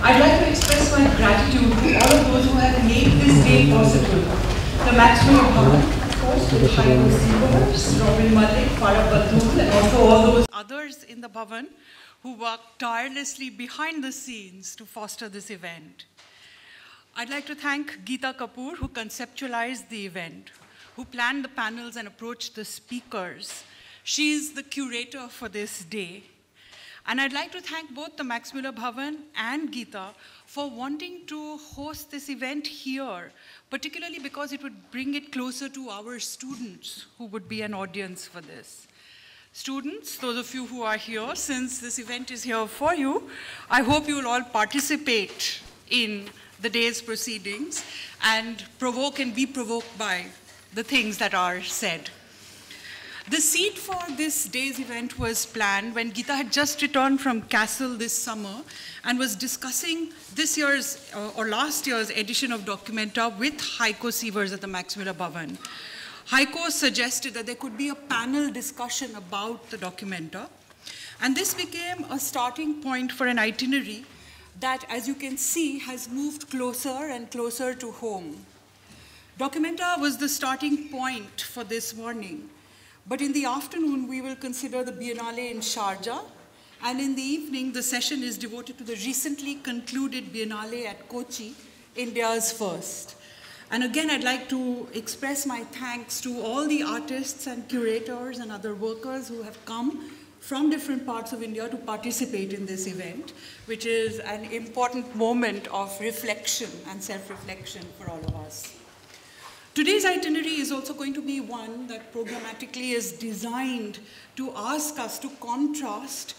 I'd like to express my gratitude to all of those who have made this day possible. The Maxwell Bhavan, of course, with Hayo Seavers, Robin Malik, Farah Batul, and also all those others in the Bhavan who worked tirelessly behind the scenes to foster this event. I'd like to thank Geeta Kapoor, who conceptualized the event, who planned the panels and approached the speakers. She's the curator for this day. And I'd like to thank both the Max Muller Bhavan and Geeta for wanting to host this event here, particularly because it would bring it closer to our students who would be an audience for this. Students, those of you who are here, since this event is here for you, I hope you will all participate in the day's proceedings and provoke and be provoked by the things that are said. The seed for this day's event was planned when Geeta had just returned from Kassel this summer and was discussing this year's or last year's edition of Documenta with Hayo Seavers at the Max Muller Bhavan. Hayo suggested that there could be a panel discussion about the Documenta, and this became a starting point for an itinerary that, as you can see, has moved closer and closer to home. Documenta was the starting point for this morning. But in the afternoon, we will consider the Biennale in Sharjah, and in the evening, the session is devoted to the recently concluded Biennale at Kochi, India's first. And again, I'd like to express my thanks to all the artists and curators and other workers who have come from different parts of India to participate in this event, which is an important moment of reflection and self-reflection for all of us. Today's itinerary is also going to be one that programmatically is designed to ask us to contrast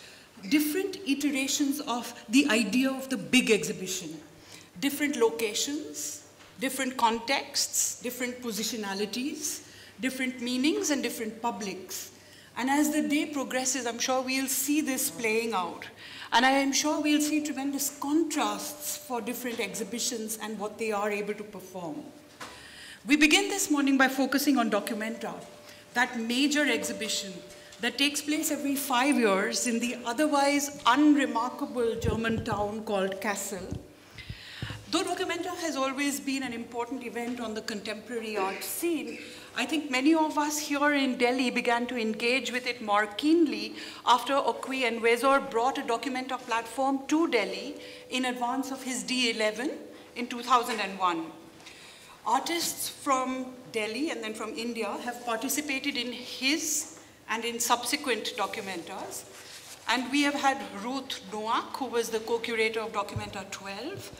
different iterations of the idea of the big exhibition, different locations, different contexts, different positionalities, different meanings, and different publics. And as the day progresses, I'm sure we'll see this playing out. And I am sure we'll see tremendous contrasts for different exhibitions and what they are able to perform. We begin this morning by focusing on Documenta, that major exhibition that takes place every 5 years in the otherwise unremarkable German town called Kassel. Though Documenta has always been an important event on the contemporary art scene, I think many of us here in Delhi began to engage with it more keenly after Okwi and Wezor brought a Documenta platform to Delhi in advance of his D11 in 2001. Artists from Delhi and then from India have participated in his and in subsequent Documentas. And we have had Ruth Noack, who was the co-curator of Documenta 12,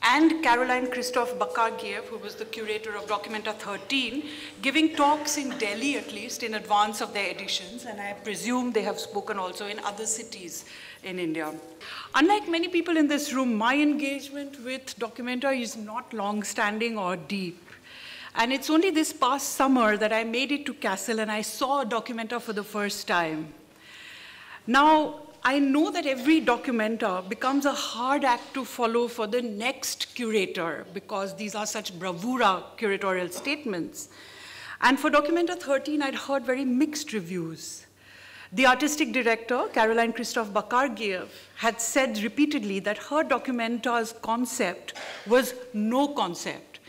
and Caroline Christoph Bakargiev, who was the curator of Documenta 13, giving talks in Delhi, at least, in advance of their editions, and I presume they have spoken also in other cities in India. Unlike many people in this room, my engagement with Documenta is not long-standing or deep. And it's only this past summer that I made it to Kassel and I saw Documenta for the first time. Now, I know that every Documenta becomes a hard act to follow for the next curator because these are such bravura curatorial statements. And for Documenta 13, I'd heard very mixed reviews. The artistic director, Caroline Christoph Bakargiev, had said repeatedly that her Documenta's concept was no concept.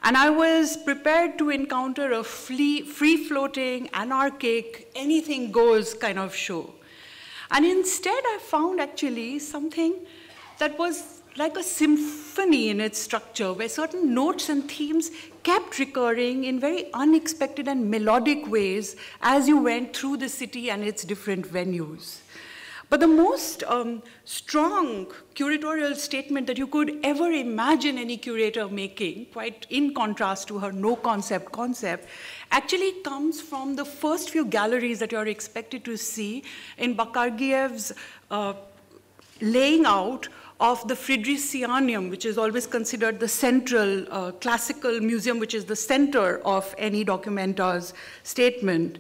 And I was prepared to encounter a free-floating, anarchic, anything goes kind of show. And instead, I found actually something that was like a symphony in its structure, where certain notes and themes kept recurring in very unexpected and melodic ways as you went through the city and its different venues. But the most strong curatorial statement that you could ever imagine any curator making, quite in contrast to her no-concept actually comes from the first few galleries that you're expected to see in Bakargiev's laying out of the Friedrichsianum, which is always considered the central classical museum, which is the center of any Documenta's statement.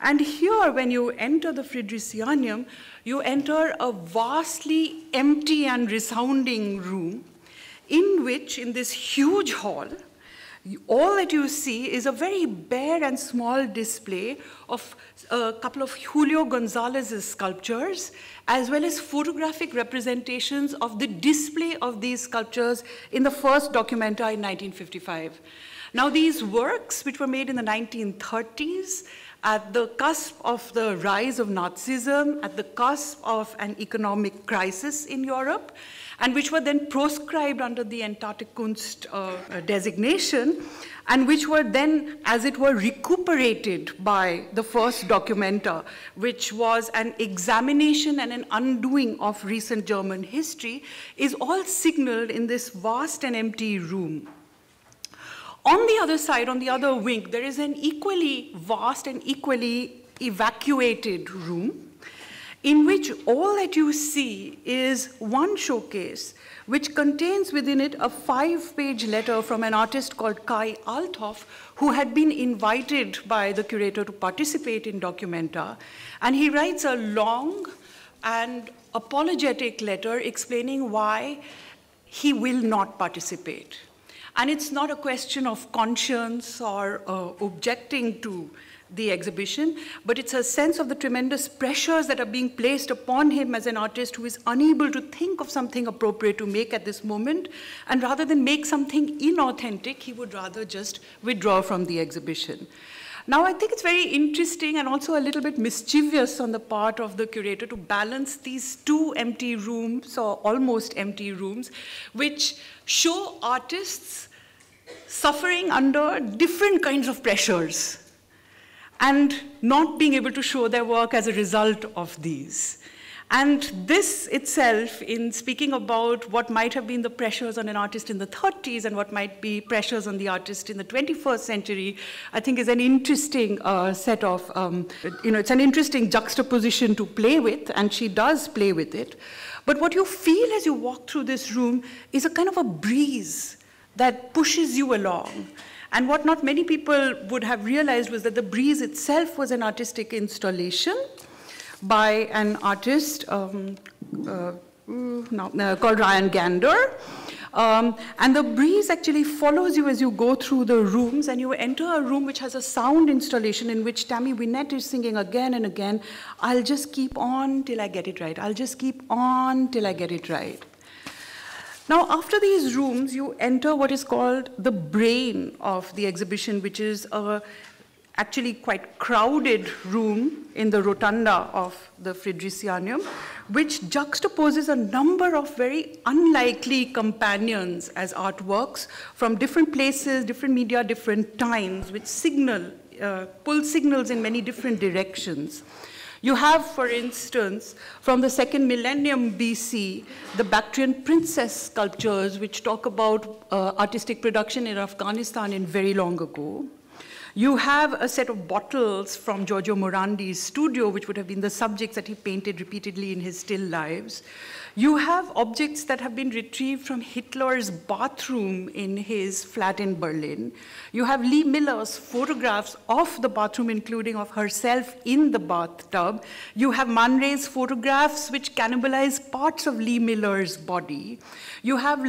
And here, when you enter the Friedrichsianum, you enter a vastly empty and resounding room in which, in this huge hall, All that you see is a very bare and small display of a couple of Julio Gonzalez's sculptures, as well as photographic representations of the display of these sculptures in the first Documenta in 1955. Now, these works, which were made in the 1930s, at the cusp of the rise of Nazism, at the cusp of an economic crisis in Europe, and which were then proscribed under the Entwicklungskunst designation, and which were then, as it were, recuperated by the first Documenta, which was an examination and an undoing of recent German history, is all signaled in this vast and empty room. On the other side, on the other wing, there is an equally vast and equally evacuated room, in which all that you see is one showcase, which contains within it a 5-page letter from an artist called Kai Althoff, who had been invited by the curator to participate in Documenta. And he writes a long and apologetic letter explaining why he will not participate. And it's not a question of conscience or objecting to the exhibition, but it's a sense of the tremendous pressures that are being placed upon him as an artist who is unable to think of something appropriate to make at this moment, and rather than make something inauthentic, he would rather just withdraw from the exhibition. Now, I think it's very interesting and also a little bit mischievous on the part of the curator to balance these two empty rooms, or almost empty rooms, which show artists suffering under different kinds of pressures and not being able to show their work as a result of these. And this itself, in speaking about what might have been the pressures on an artist in the 30s and what might be pressures on the artist in the 21st century, I think is an interesting set of, it's an interesting juxtaposition to play with, and she does play with it. But what you feel as you walk through this room is a kind of a breeze that pushes you along. And what not many people would have realized was that the breeze itself was an artistic installation by an artist called Ryan Gander. And the breeze actually follows you as you go through the rooms, and you enter a room which has a sound installation in which Tammy Wynette is singing again and again, "I'll just keep on till I get it right. I'll just keep on till I get it right." Now, after these rooms, you enter what is called the brain of the exhibition, which is a actually quite crowded room in the rotunda of the Friedrichsanium, which juxtaposes a number of very unlikely companions as artworks from different places, different media, different times, which pull signals in many different directions. You have, for instance, from the 2nd millennium BC, the Bactrian princess sculptures, which talk about artistic production in Afghanistan in very long ago. You have a set of bottles from Giorgio Morandi's studio, which would have been the subjects that he painted repeatedly in his still lives. You have objects that have been retrieved from Hitler's bathroom in his flat in Berlin. You have Lee Miller's photographs of the bathroom, including of herself in the bathtub. You have Man Ray's photographs, which cannibalize parts of Lee Miller's body. You have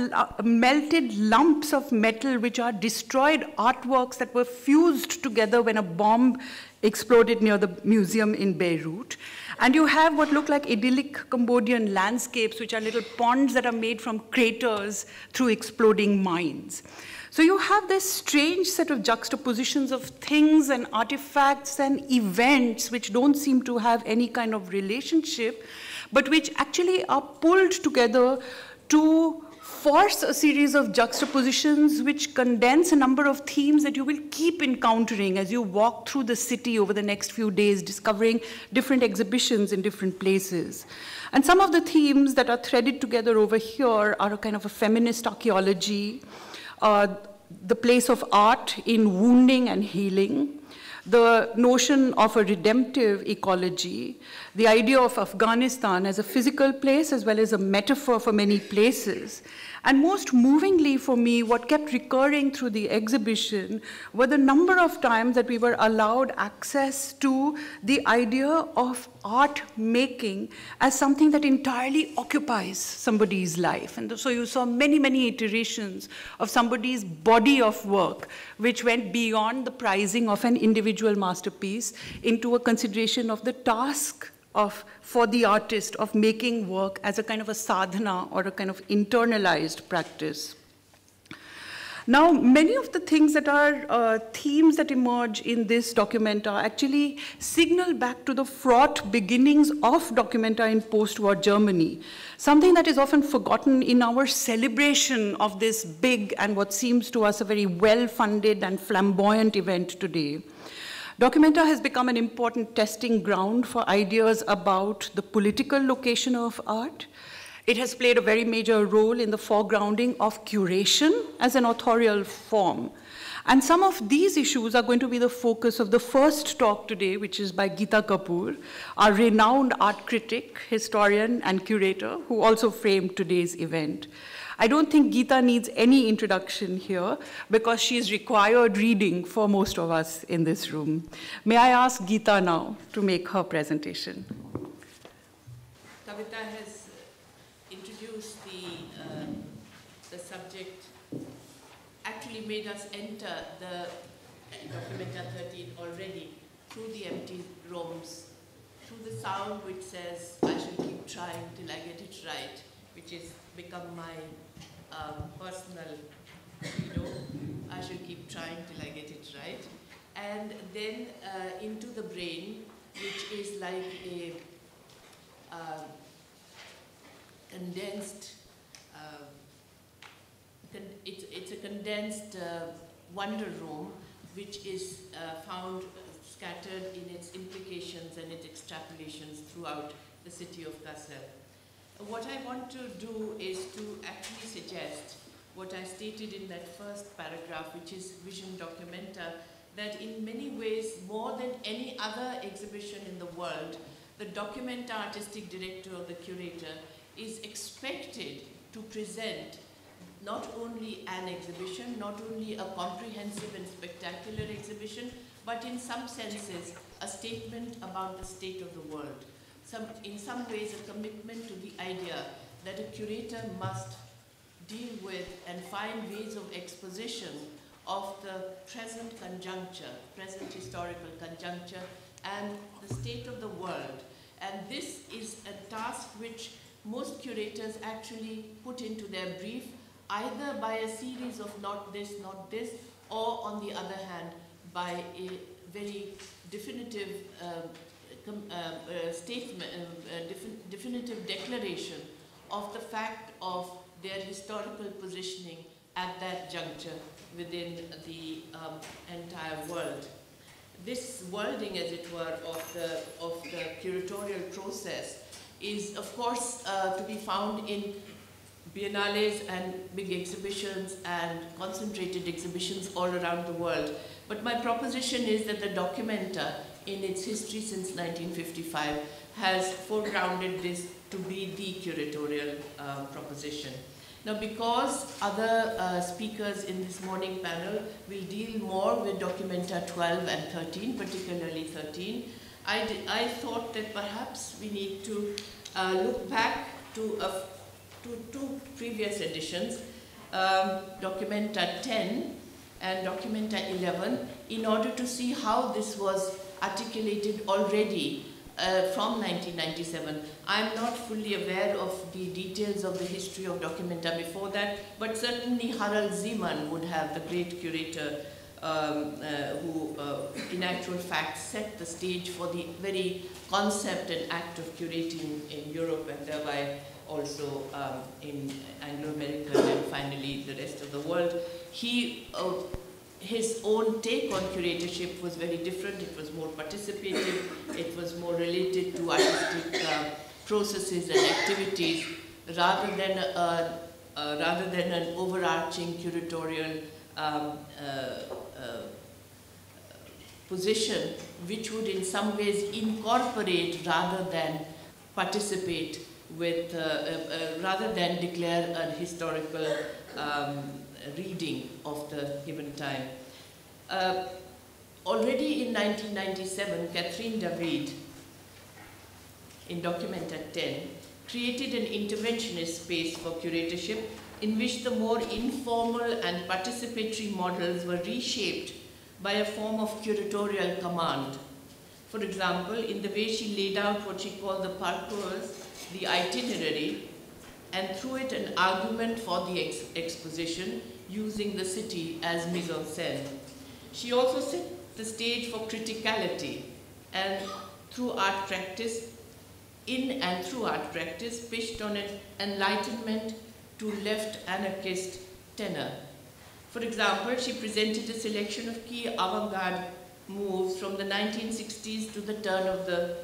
melted lumps of metal, which are destroyed artworks that were fused together when a bomb exploded near the museum in Beirut. And you have what look like idyllic Cambodian landscapes, which are little ponds that are made from craters through exploding mines. So you have this strange set of juxtapositions of things and artifacts and events which don't seem to have any kind of relationship, but which actually are pulled together to force a series of juxtapositions which condense a number of themes that you will keep encountering as you walk through the city over the next few days, discovering different exhibitions in different places. And some of the themes that are threaded together over here are a kind of a feminist archaeology, the place of art in wounding and healing, the notion of a redemptive ecology, the idea of Afghanistan as a physical place as well as a metaphor for many places, And most movingly for me, what kept recurring through the exhibition were the number of times that we were allowed access to the idea of art making as something that entirely occupies somebody's life. And so you saw many, many iterations of somebody's body of work, which went beyond the prizing of an individual masterpiece into a consideration of the task for the artist of making work as a kind of a sadhana or a kind of internalized practice. Now, many of the things that are themes that emerge in this documenta actually signal back to the fraught beginnings of documenta in post-war Germany, something that is often forgotten in our celebration of this big and what seems to us a very well-funded and flamboyant event today. Documenta has become an important testing ground for ideas about the political location of art. It has played a very major role in the foregrounding of curation as an authorial form. And some of these issues are going to be the focus of the first talk today, which is by Geeta Kapoor, our renowned art critic, historian, and curator, who also framed today's event. I don't think Geeta needs any introduction here because she's required reading for most of us in this room. May I ask Geeta now to make her presentation? Kavita has introduced the subject, actually made us enter the Documenta 13 already through the empty rooms, through the sound which says, I shall keep trying till I get it right, which has become my personal, I shall keep trying till I get it right. And then into the brain, which is like a condensed, it's a condensed wonder room, which is found scattered in its implications and its extrapolations throughout the city of Kassel. What I want to do is to actually suggest what I stated in that first paragraph, which is Vision Documenta, that in many ways, more than any other exhibition in the world, the Documenta artistic director or the curator is expected to present not only an exhibition, not only a comprehensive and spectacular exhibition, but in some senses, a statement about the state of the world. In some ways, a commitment to the idea that a curator must deal with and find ways of exposition of the present conjuncture, present historical conjuncture, and the state of the world. And this is a task which most curators actually put into their brief, either by a series of not this, or on the other hand, by a very definitive definitive declaration of the fact of their historical positioning at that juncture within the entire world. This worlding, as it were, of the curatorial process is, of course, to be found in biennales and big exhibitions and concentrated exhibitions all around the world. But my proposition is that the Documenta, in its history since 1955, has foregrounded this to be the curatorial proposition. Now, because other speakers in this morning panel will deal more with Documenta 12 and 13, particularly 13, I thought that perhaps we need to look back to two previous editions, Documenta 10 and Documenta 11, in order to see how this was articulated already from 1997. I'm not fully aware of the details of the history of Documenta before that, but certainly Harald Zeeman would have, the great curator who in actual fact set the stage for the very concept and act of curating in Europe and thereby also in Anglo-American and finally the rest of the world. His own take on curatorship was very different. It was more participative. It was more related to artistic processes and activities rather than an overarching curatorial position, which would in some ways incorporate rather than participate with, rather than declare a historical reading of the given time. Already in 1997, Catherine David, in Documenta 10, created an interventionist space for curatorship in which the more informal and participatory models were reshaped by a form of curatorial command. For example, in the way she laid out what she called the parcours, the itinerary, and through it an argument for the exposition using the city as mise en scène. She also set the stage for criticality and through art practice, pitched on an enlightenment to left anarchist tenor. For example, she presented a selection of key avant-garde moves from the 1960s to the turn of the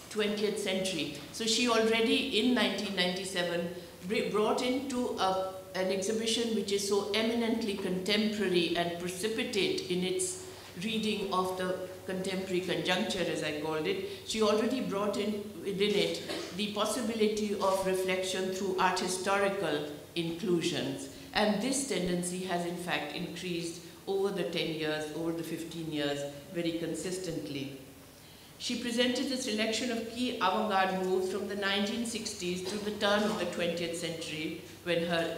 20th century. So she already in 1997 brought into an exhibition which is so eminently contemporary and precipitate in its reading of the contemporary conjuncture, as I called it. She already brought in within it the possibility of reflection through art historical inclusions. And this tendency has in fact increased over the 10 years, over the 15 years, very consistently. She presented a selection of key avant-garde moves from the 1960s to the turn of the 20th century when her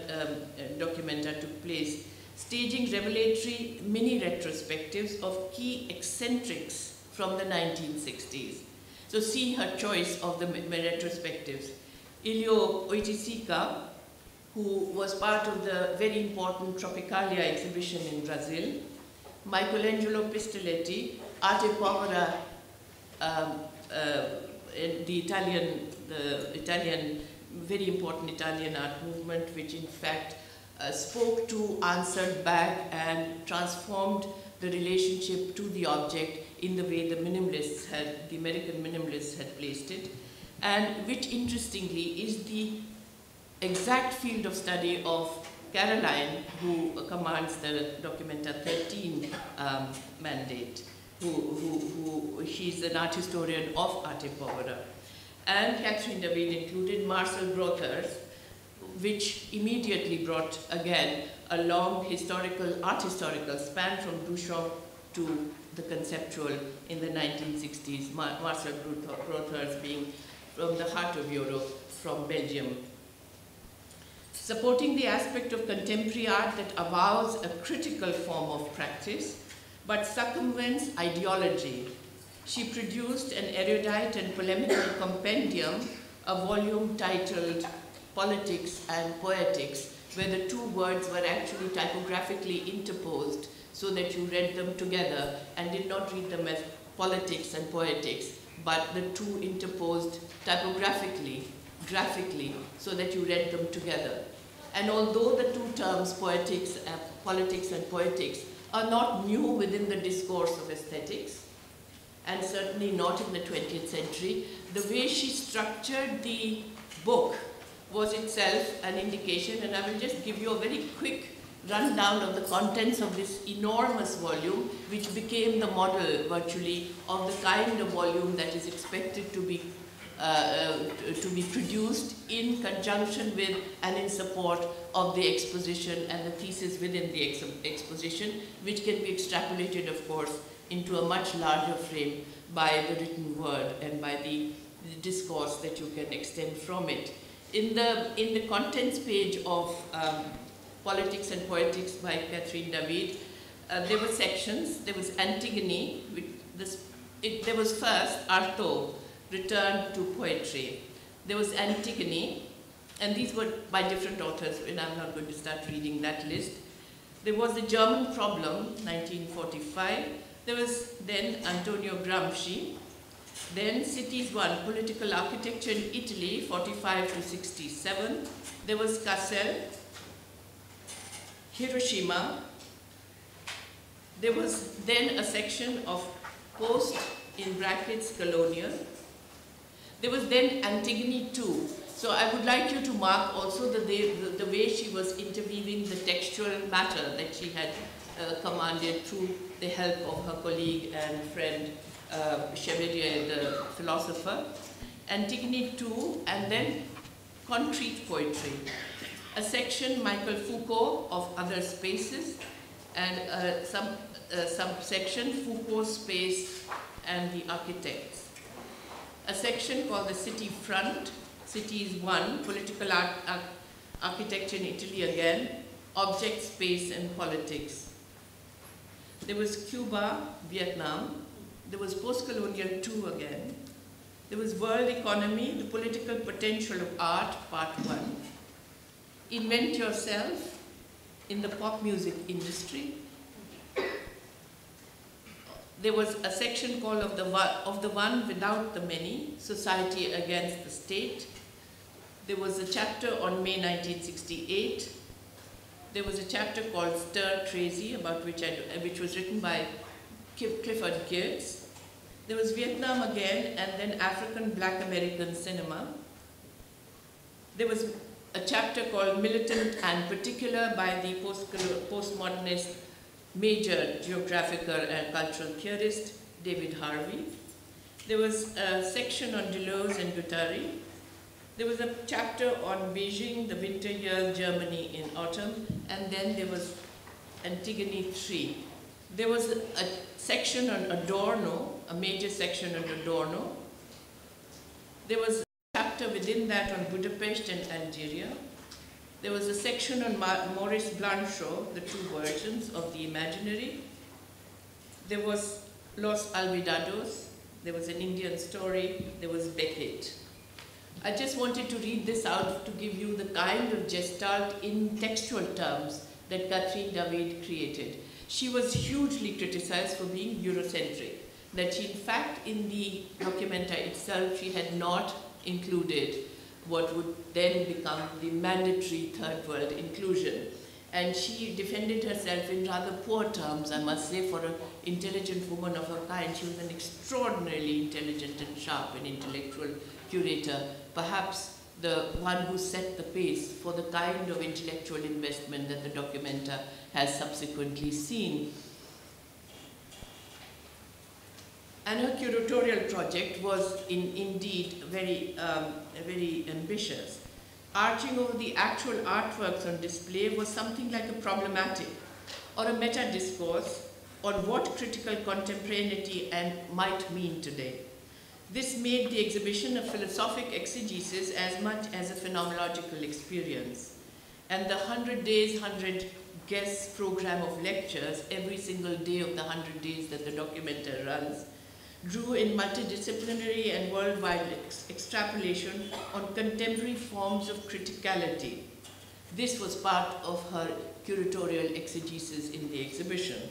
Documenta took place, staging revelatory mini retrospectives of key eccentrics from the 1960s. So see her choice of the retrospectives. Ilio Oiticica, who was part of the very important Tropicalia exhibition in Brazil, Michelangelo Pistoletti, Arte Povera, the Italian, very important Italian art movement, which in fact spoke to, answered back, and transformed the relationship to the object in the way the minimalists had, the American minimalists had placed it, and which interestingly is the exact field of study of Caroline, who commands the Documenta 13 mandate, she's an art historian of Arte Povera. And Catherine David included Marcel Brothers, which immediately brought again a long art historical span from Duchamp to the conceptual in the 1960s, Marcel Brothers being from the heart of Europe, from Belgium. Supporting the aspect of contemporary art that avows a critical form of practice, but circumvents ideology, she produced an erudite and polemical compendium, a volume titled Politics and Poetics, where the two words were actually typographically interposed so that you read them together and did not read them as politics and poetics, but the two interposed typographically, graphically, so that you read them together. And although the two terms, politics and poetics, are not new within the discourse of aesthetics, and certainly not in the 20th century, the way she structured the book was itself an indication, and I will just give you a very quick rundown of the contents of this enormous volume, which became the model, virtually, of the kind of volume that is expected to be produced in conjunction with and in support of the exposition and the thesis within the exposition, which can be extrapolated, of course, into a much larger frame by the written word and by the discourse that you can extend from it. In the contents page of Politics and Poetics by Catherine David, there were sections. There was Antigone, there was first Artaud, Return to Poetry. There was Antigone, and these were by different authors, and I'm not going to start reading that list. There was The German Problem, 1945. There was then Antonio Gramsci. Then Cities 1, Political Architecture in Italy, 45 to 67. There was Cassel, Hiroshima. There was then a section of post, in brackets, colonial. There was then Antigone 2. So I would like you to mark also the way she was interweaving the textual matter that she had commanded through the help of her colleague and friend, Chevalier, the philosopher. Antigone 2, and then concrete poetry. A section, Michael Foucault, of other spaces, and some subsection, Foucault's space and the architects. A section called the City Front, City is one, political architecture in Italy again, object, space, and politics. There was Cuba, Vietnam. There was post-colonial 2 again. There was world economy, the political potential of art, part 1. Invent yourself in the pop music industry. There was a section called of the one without the many, society against the state. There was a chapter on May 1968. There was a chapter called Stir Crazy, about which was written by Clifford Geertz. There was Vietnam again, and then African Black American cinema. There was a chapter called Militant and Particular by the postmodernist major geographical and cultural theorist David Harvey. There was a section on Deleuze and Guattari. There was a chapter on Beijing, the winter years, Germany in autumn, and then there was Antigone 3. There was a section on Adorno, a major section on Adorno. There was a chapter within that on Budapest and Algeria. There was a section on Maurice Blanchot, the 2 versions of the imaginary. There was Los Olvidados. There was an Indian story. There was Beckett. I just wanted to read this out to give you the kind of gestalt in textual terms that Catherine David created. She was hugely criticized for being Eurocentric, that she, in fact, in the documenta itself, she had not included what would then become the mandatory third world inclusion. And she defended herself in rather poor terms, I must say, for an intelligent woman of her kind. She was an extraordinarily intelligent and sharp and intellectual curator, perhaps the one who set the pace for the kind of intellectual investment that the documenta has subsequently seen. And her curatorial project was indeed very ambitious. Arching over the actual artworks on display was something like a problematic or a meta-discourse on what critical contemporaneity might mean today. This made the exhibition a philosophic exegesis as much as a phenomenological experience. And the 100 days, 100 guests program of lectures every single day of the 100 days that the documenta runs drew in multidisciplinary and worldwide extrapolation on contemporary forms of criticality. This was part of her curatorial exegesis in the exhibition.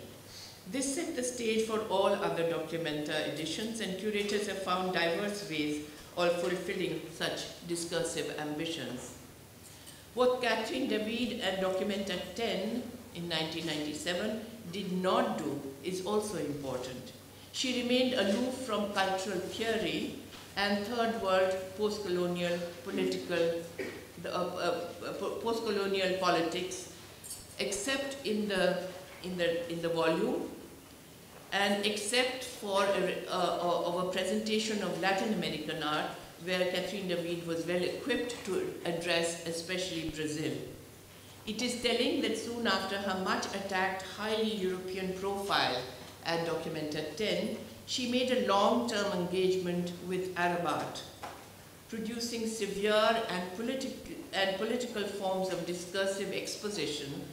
This set the stage for all other documenta editions, and curators have found diverse ways of fulfilling such discursive ambitions. What Catherine David and Documenta 10 in 1997 did not do is also important. She remained aloof from cultural theory and third world post-colonial post-colonial politics, except in the volume, and except for a presentation of Latin American art, where Catherine David was well equipped to address especially Brazil. It is telling that soon after her much attacked highly European profile at Documenta 10, she made a long-term engagement with Arab art, producing severe and political forms of discursive exposition,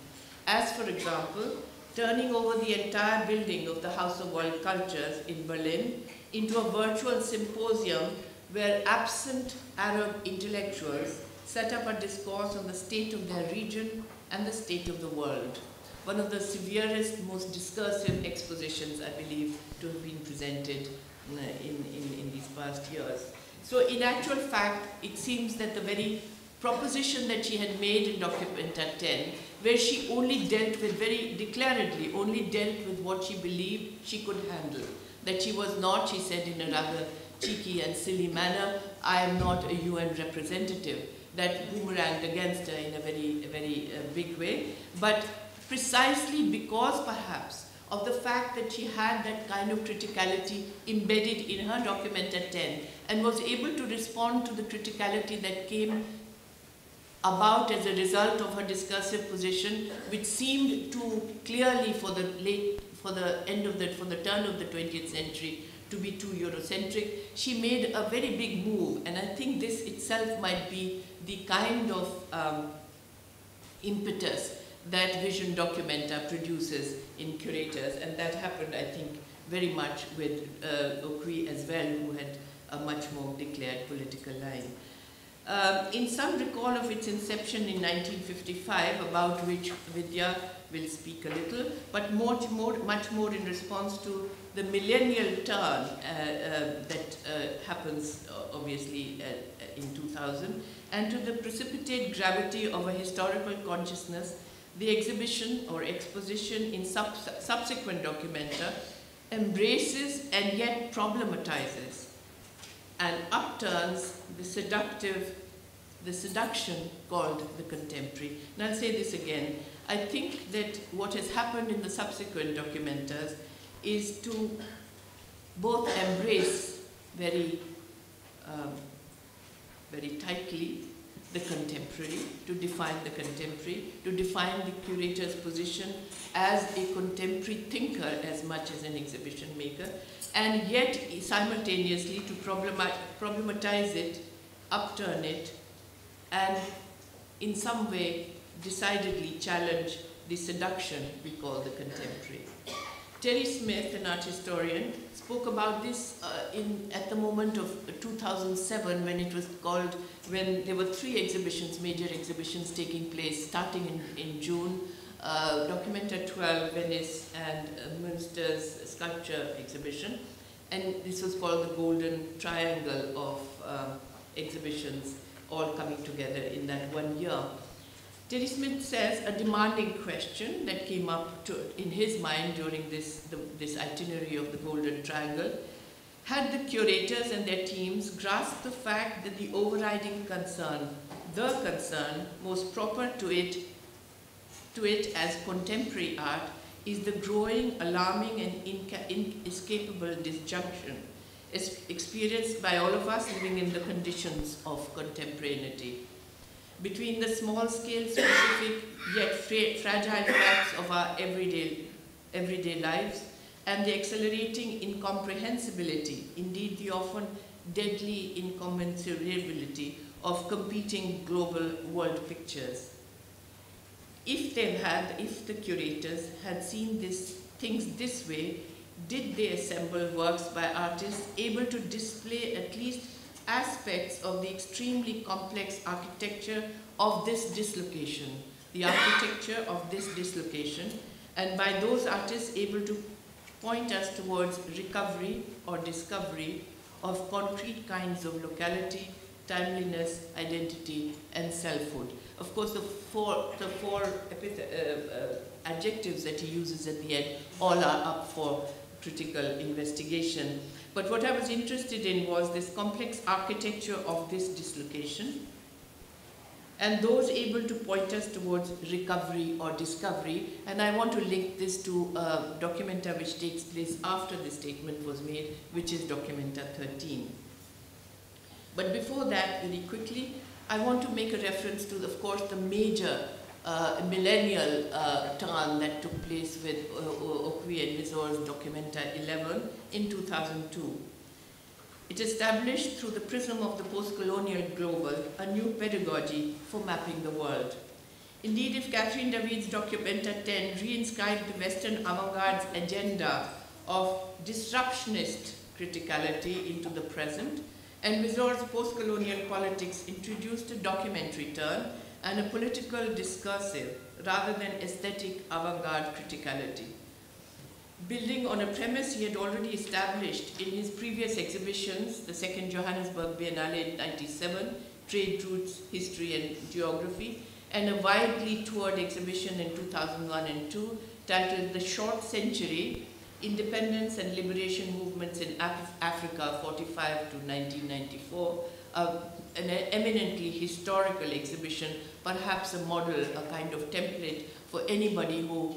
as for example, turning over the entire building of the House of World Cultures in Berlin into a virtual symposium where absent Arab intellectuals set up a discourse on the state of their region and the state of the world. One of the severest, most discursive expositions, I believe, to have been presented in these past years. So in actual fact, it seems that the very proposition that she had made in Documenta 10, where she only dealt with, very declaredly, only dealt with what she believed she could handle. That she was not, she said in a rather cheeky and silly manner, I am not a UN representative. That boomeranged against her in a very big way. But precisely because perhaps of the fact that she had that kind of criticality embedded in her Documenta 10 and was able to respond to the criticality that came about as a result of her discursive position, which seemed to clearly for the turn of the 20th century to be too Eurocentric. She made a very big move, and I think this itself might be the kind of impetus that Vision Documenta produces in curators, and that happened, I think, very much with Okui as well, who had a much more declared political line. In some recall of its inception in 1955, about which Vidya will speak a little, but much more in response to the millennial turn that happens obviously in 2000, and to the precipitate gravity of a historical consciousness, the exhibition or exposition in subsequent documenta embraces and yet problematizes and upturns the seduction called the contemporary. And I'll say this again. I think that what has happened in the subsequent documentas is to both embrace very tightly the contemporary, to define the contemporary, to define the curator's position as a contemporary thinker as much as an exhibition maker, and yet simultaneously to problematize it, upturn it, and in some way decidedly challenge the seduction we call the contemporary. Terry Smith, an art historian, spoke about this at the moment of 2007 when there were 3 exhibitions, major exhibitions taking place starting in June, Documenta 12, Venice, and Münster's sculpture exhibition. And this was called the Golden Triangle of exhibitions all coming together in that 1 year. Terry Smith says a demanding question that came up in his mind during this itinerary of the Golden Triangle: had the curators and their teams grasped the fact that the overriding concern, most proper to it as contemporary art, is the growing, alarming, and inescapable disjunction experienced by all of us living in the conditions of contemporaneity, between the small-scale, specific, yet fragile facts of our everyday lives and the accelerating incomprehensibility, indeed the often deadly incommensurability of competing global world pictures. If the curators had seen things this way, did they assemble works by artists able to display at least aspects of the extremely complex architecture of this dislocation, and by those artists able to point us towards recovery or discovery of concrete kinds of locality, timeliness, identity, and selfhood. Of course, the four adjectives that he uses at the end all are up for critical investigation. But what I was interested in was this complex architecture of this dislocation, and those able to point us towards recovery or discovery. And I want to link this to a documenta which takes place after the statement was made, which is Documenta 13. But before that, very quickly, I want to make a reference to, of course, the major millennial turn that took place with Okui and Vizor's Documenta 11 in 2002. It established, through the prism of the post-colonial global, a new pedagogy for mapping the world. Indeed, if Catherine David's Documenta 10 reinscribed the Western avant-garde's agenda of disruptionist criticality into the present, and Vizor's post-colonial politics introduced a documentary turn and a political discursive rather than aesthetic avant-garde criticality. Building on a premise he had already established in his previous exhibitions, the second Johannesburg Biennale in 1997, Trade Routes, History and Geography, and a widely toured exhibition in 2001 and 2002 titled The Short Century, Independence and Liberation Movements in Africa 45 to 1994, an eminently historical exhibition, perhaps a model, a kind of template for anybody who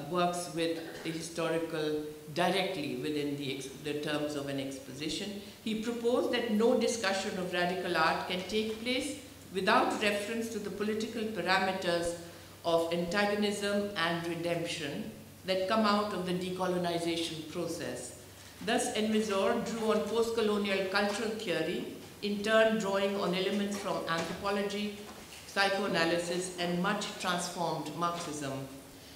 works with the historical directly within the terms of an exposition. He proposed that no discussion of radical art can take place without reference to the political parameters of antagonism and redemption that come out of the decolonization process. Thus, Envisor drew on post-colonial cultural theory, in turn drawing on elements from anthropology, psychoanalysis, and much transformed Marxism,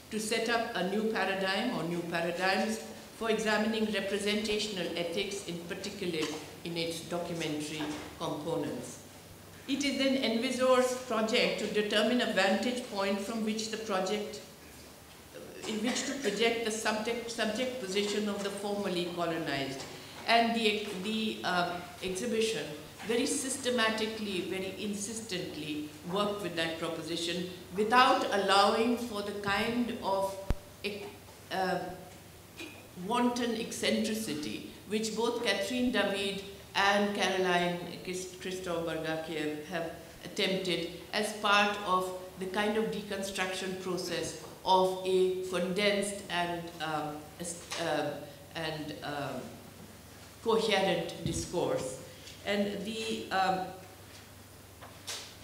to set up a new paradigm or new paradigms for examining representational ethics, in particular in its documentary components. It is then Envisor's project to determine a vantage point from which the project, in which to project the subject position of the formerly colonized. And the exhibition very systematically, very insistently worked with that proposition without allowing for the kind of wanton eccentricity which both Catherine David and Caroline Christophe Bargakiev have attempted as part of the kind of deconstruction process of a condensed and coherent discourse. And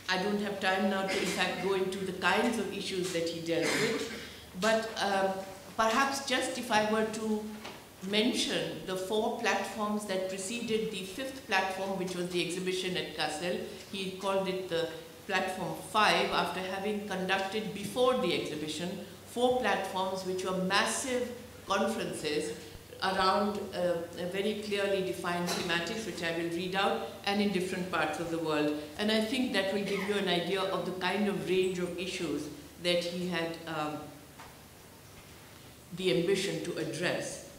I don't have time now to in fact go into the kinds of issues that he dealt with, but perhaps just if I were to mention the 4 platforms that preceded the 5th platform, which was the exhibition at Kassel. He called it the platform 5 after having conducted before the exhibition 4 platforms which were massive conferences around a very clearly defined thematics, which I will read out, and in different parts of the world. And I think that will give you an idea of the kind of range of issues that he had the ambition to address.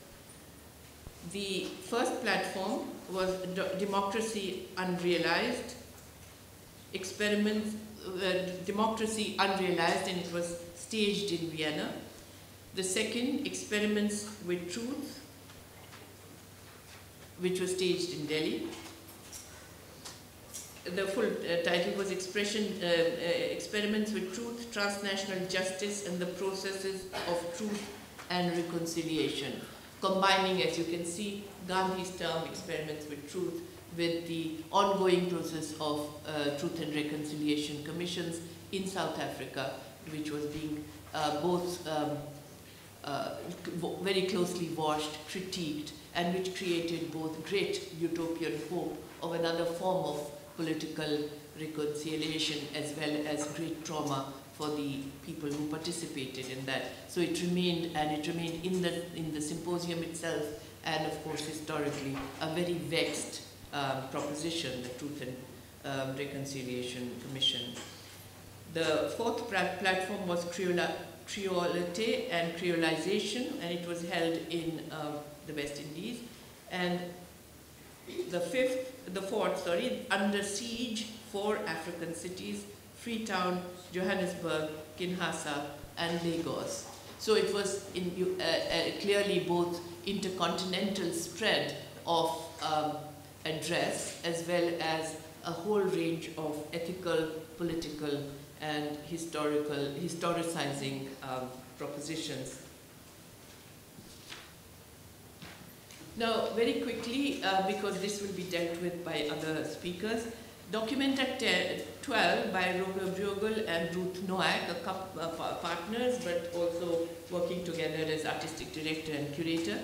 The first platform was Democracy Unrealized, Experiments, Democracy Unrealized, and it was staged in Vienna. The second, Experiments with Truth, which was staged in Delhi. The full title was Experiments with Truth, Transnational Justice and the Processes of Truth and Reconciliation, combining, as you can see, Gandhi's term, Experiments with Truth, with the ongoing process of Truth and Reconciliation Commissions in South Africa, which was being both very closely watched, critiqued, and which created both great utopian hope of another form of political reconciliation as well as great trauma for the people who participated in that. So it remained, and it remained in the symposium itself, and of course historically, a very vexed proposition, the Truth and Reconciliation Commission. The 4th platform was Creolity and Creolization, and it was held in the West Indies. And the 4th, Under Siege, 4 African cities, Freetown, Johannesburg, Kinshasa, and Lagos. So it was clearly both intercontinental spread of address as well as a whole range of ethical, political, and historicizing propositions. Now, very quickly, because this will be dealt with by other speakers, Documenta 12 by Roger Bruegel and Ruth Noack, partners but also working together as artistic director and curator,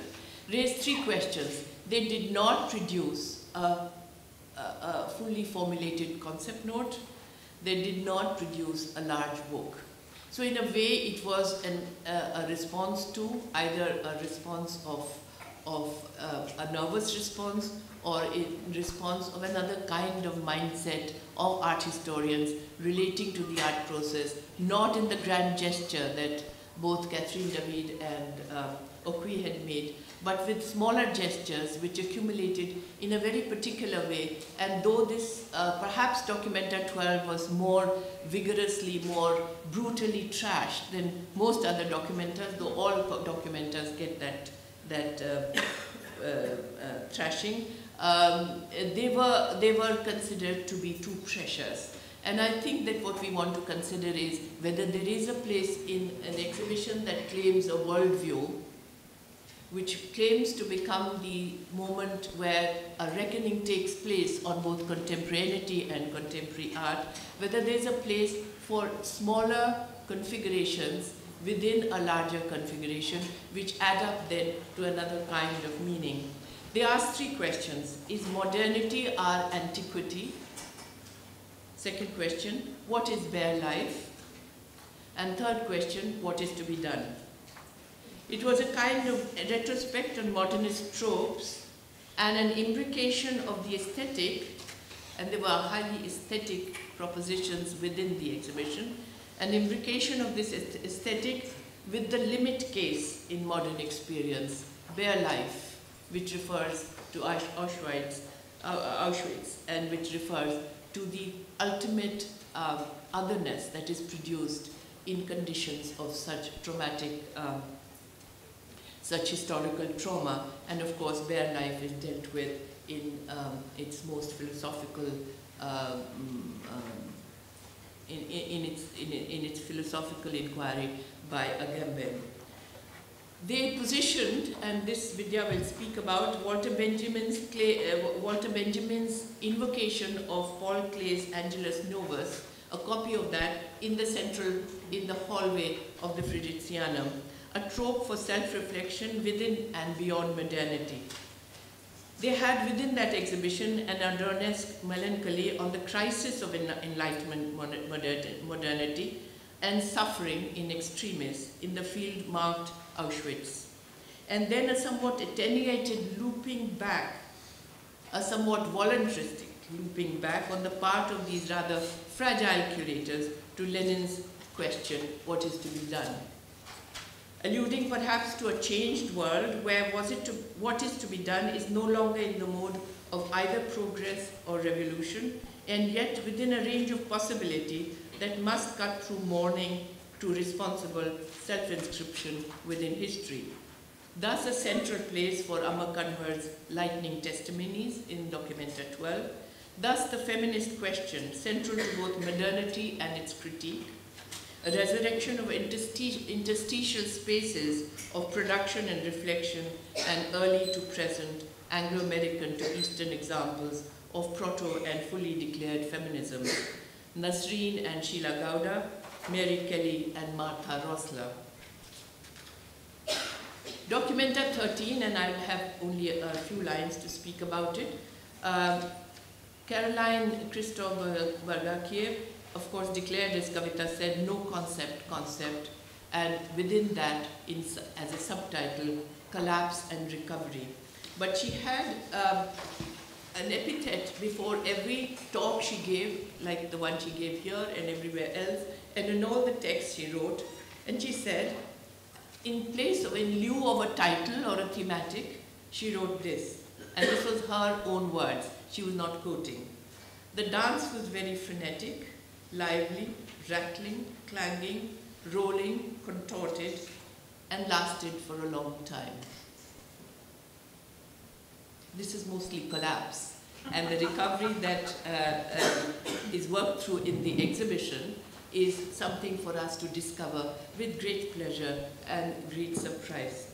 raised 3 questions. They did not produce a fully formulated concept note. They did not produce a large book. So in a way, it was a response to either a response of a nervous response or a response of another kind of mindset of art historians relating to the art process, not in the grand gesture that both Catherine David and Okwi had made, but with smaller gestures which accumulated in a very particular way. And though this, perhaps Documenta 12 was more vigorously, more brutally trashed than most other documentas, though all documentas get that trashing, they were considered to be too precious. And I think that what we want to consider is whether there is a place in an exhibition that claims a worldview which claims to become the moment where a reckoning takes place on both contemporaneity and contemporary art, whether there's a place for smaller configurations within a larger configuration, which add up then to another kind of meaning. They ask three questions. Is modernity our antiquity? Second question, what is bare life? And third question, what is to be done? It was a kind of retrospect on modernist tropes and an imbrication of the aesthetic, and there were highly aesthetic propositions within the exhibition, an imbrication of this aesthetic with the limit case in modern experience, bare life, which refers to Auschwitz, and which refers to the ultimate otherness that is produced in conditions of such traumatic, such historical trauma. And of course, bare life is dealt with in its most philosophical, in its philosophical inquiry by Agamben. They positioned, and this Vidya will speak about, Walter Benjamin's invocation of Paul Klee's Angelus Novus, a copy of that in the hallway of the Fridericianum, a trope for self-reflection within and beyond modernity. They had within that exhibition an Adornesque melancholy on the crisis of Enlightenment modernity and suffering in extremis in the field marked Auschwitz. And then a somewhat attenuated looping back, a somewhat voluntaristic looping back on the part of these rather fragile curators to Lenin's question, what is to be done? Alluding perhaps to a changed world where what is to be done is no longer in the mode of either progress or revolution, and yet within a range of possibility that must cut through mourning to responsible self-inscription within history. Thus a central place for Amar Kanwar's lightning testimonies in Documenta 12. Thus the feminist question, central to both modernity and its critique, a resurrection of interstitial spaces of production and reflection, and early to present Anglo-American to Eastern examples of proto and fully declared feminism, Nasreen and Sheila Gowda, Mary Kelly and Martha Rosler. Documenta 13, and I have only a few lines to speak about it. Caroline Christoph-Vargakiev, of course, declared, as Kavita said, no concept, and within that, as a subtitle, collapse and recovery. But she had an epithet before every talk she gave, like the one she gave here and everywhere else, and in all the texts she wrote, and she said, in lieu of a title or a thematic, she wrote this, and this was her own words, she was not quoting. The dance was very frenetic, lively, rattling, clanging, rolling, contorted, and lasted for a long time. This is mostly collapse, and the recovery that is worked through in the exhibition is something for us to discover with great pleasure and great surprise.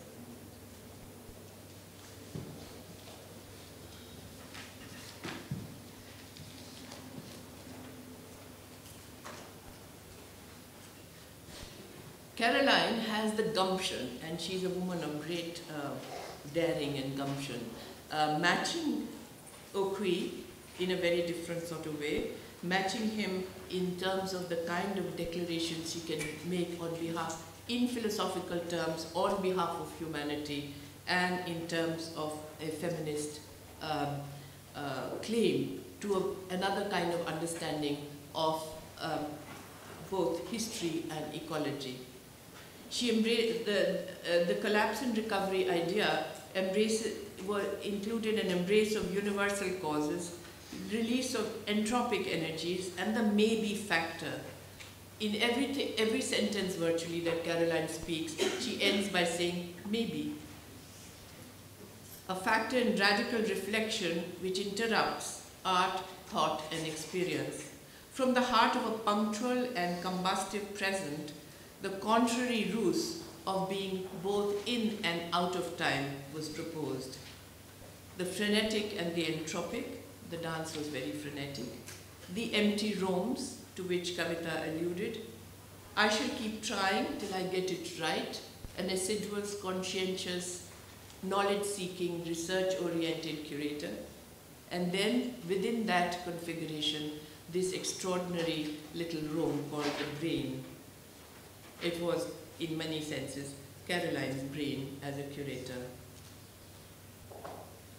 Caroline has the gumption, and she's a woman of great daring and gumption, matching Okui in a very different sort of way, matching him in terms of the kind of declarations he can make on behalf, in philosophical terms, on behalf of humanity, and in terms of a feminist claim to another kind of understanding of both history and ecology. She embraced the collapse and recovery idea included an embrace of universal causes, release of entropic energies, and the maybe factor. In every sentence virtually that Caroline speaks, she ends by saying maybe. A factor in radical reflection which interrupts art, thought, and experience. From the heart of a punctual and combustive present, the contrary ruse of being both in and out of time time was proposed. The frenetic and the entropic, the dance was very frenetic. The empty rooms, to which Kavita alluded. I shall keep trying till I get it right, an assiduous, conscientious, knowledge-seeking, research-oriented curator. And then, within that configuration, this extraordinary little room called the brain. It was, in many senses, Caroline's brain as a curator.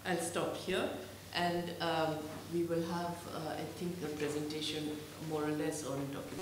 I'll stop here, and we will have, I think, a presentation more or less on documentation.